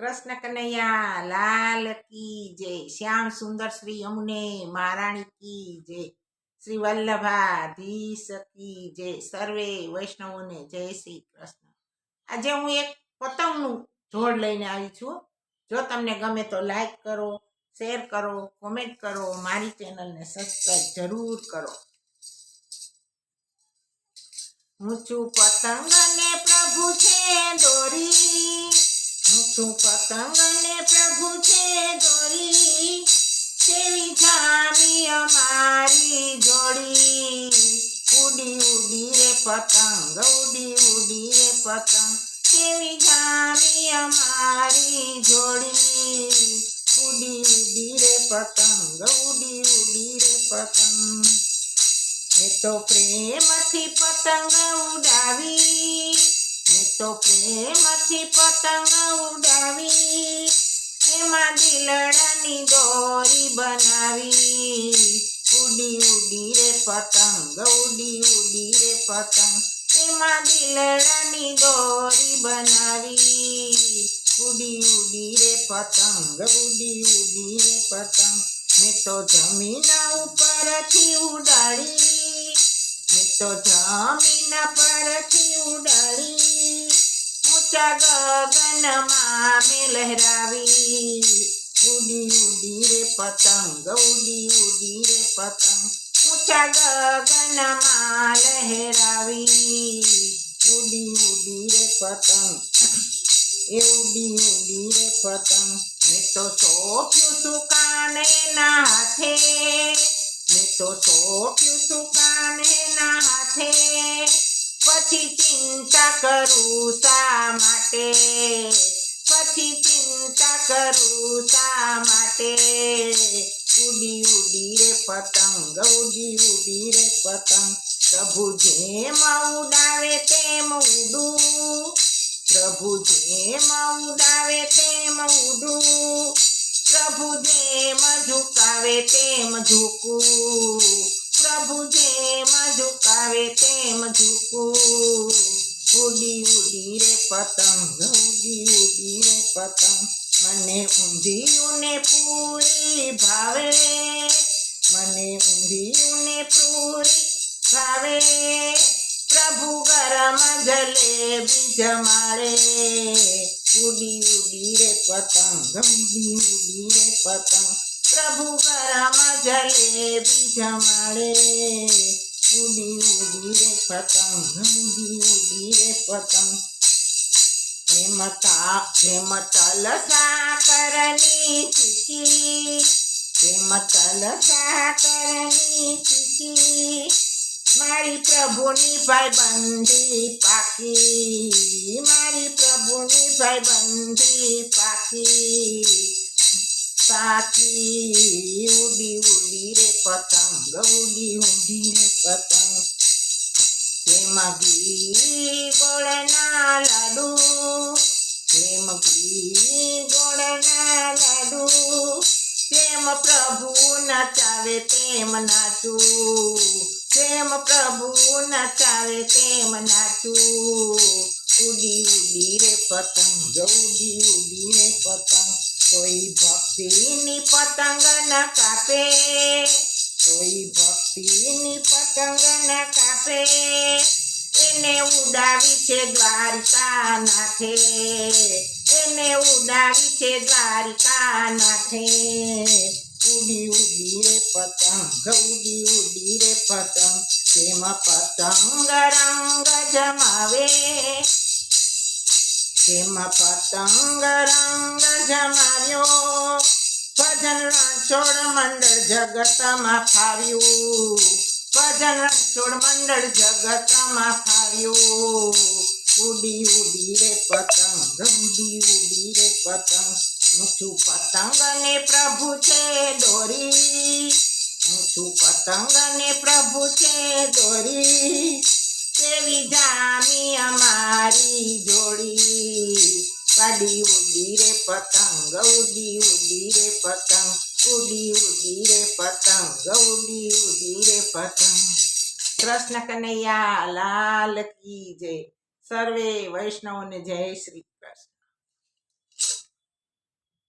કૃષ્ણ કનૈયા લાલ કી જય. શ્યામ સુંદર શ્રી યમુને મહારાણી કી જય. શ્રી વલ્લભાધીશ કી જય. સર્વે વૈષ્ણવોને જય શ્રી કૃષ્ણ. આજે હું એક પતંગનું જોડ લઈને આવી છું. જો તમને ગમે તો લાઈક કરો, શેર કરો, કોમેન્ટ કરો, મારી ચેનલને સબસ્ક્રાઈબ જરૂર કરો. હું છું પતંગ ને પ્રભુ છે દોરી, હું છું પતંગ ને પ્રભુ છે દોરી, કેવી જામી અમારી જોડી. ઉડી ઉડી રે પતંગ, ઉડી ઉડી રે પતંગ, કેવી જામી અમારી જોડી. ઉડી ઉડી રે પતંગ, ઉડી ઉડી રે પતંગ. મેં તો પ્રેમથી પતંગ ઉડાવી, મેં તો પ્રેમથી પતંગ ઉડાવી, એમાં દિલડાની દોરી બનાવી. ઉડી ઉડી રે પતંગ, ઉડી ઉડી રે પતંગ, એમાં દિલડાની દોરી બનાવી. ઉડી ઉડી રે પતંગ, ઉડી ઉડી રે પતંગ. મેં તો જમીન ઉપરથી ઉડાડી, મેં તો જમીન પરથી ઉડાડી, ઊંચા ગગનમાં મેં લહેરાવી. ઉડી ઉડી રે પતંગ, ઉડી ઉડી રે પતંગ, ઊંચા ગગનમાં લહેરાવી. ઉડી ઉડી રે પતંગ, એ ઉડી ઉડી રે પતંગ. મેં તો સોંપ્યું છું કાનેના હાથે, મેં તો સોંપ્યું છું કાનેના હાથે, પછી ચિંતા કરું શા માટે, પછી ચિંતા કરું શા માટે. ઉડી ઉડી રે પતંગ, ઉડી ઉડી રે પતંગ, પ્રભુ જેમ ઉડાવે તેમ ઉડું, પ્રભુ જેમ ઉડાવે તેમ ઉડું, પ્રભુ જેમ ઝુકાવે તેમ ઝૂકું, પ્રભુ જેમ ઝુકાવે તેમ ઝૂકું. ઉડી ઉડી રે પતંગ, ઉડી ઉડી રે પતંગ, મને ઊંધિયું ને પૂરી ભાવે, મને ઊંધિયું ને પૂરી ભાવે, પ્રભુ ગરમ જલેબી જમાડે. ઉડી ઉડી રે પતંગ, ઉડી ઉડી રે પતંગ, પ્રભુ ગરમ જલેબી જમાડે. ઉડી ઉડી રે પતંગ, ઉડી ઉડી રે પતંગ. જેમ તલ સાકરની ચીકી, જેમ તલ સાકરની ચીકી, મારી પ્રભુની ભાઈબંધી પાકી, મારી પ્રભુની ભાઈબંધી પાકી. પાકી. ઉડી ઉડી રે પતંગ, ઉડી ઉડી રે પતંગ, જેમાં ઘી ગોળના લાડુ, જેમ ઘી ગોળના લાડુ, જેમ પ્રભુ નચાવે તેમ નાચું, જેમ પ્રભુ નચાવે તેમ નાચું. ઉડી ઉડી રે પતંગ, ઉડી ઉડી રે પતંગ, કોઈ ભક્તિની પતંગ ન કાપે, કોઈ ભક્તિની પતંગ ન કાપે, એને ઉડાવી છે દ્વારિકા નાથે, એને ઉડાવી છે દ્વારિકા નાથે. ઉડી ઉડી રે પતંગ, ઉડી ઉડી રે પતંગ, તેમાં પતંગ રંગ જમાવે, તેમાં પતંગ રંગ જમાવ્યો, ભજન રણછોડ મંડળ જગતમાં ફાવ્યું, ભજન રણછોડ મંડળ જગતમાં ફાવ્યું. ઉડી ઉડી રે પતંગ, ઉડી ઉડી રે પતંગ, હું છું પતંગ ને પ્રભુ છે દોરી, હું છું પતંગ ને પ્રભુ છે દોરી, કેવી જામી અમારી જોડી. વાડી ઉડી રે પતંગ, ઉડી ઉડી રે પતંગ, ઉડી ઉડી રે પતંગ, ઉડી ઉડી રે પતંગ. કૃષ્ણ કનૈયા લાલ કી જય. સર્વે વૈષ્ણવોને જય શ્રી કૃષ્ણ.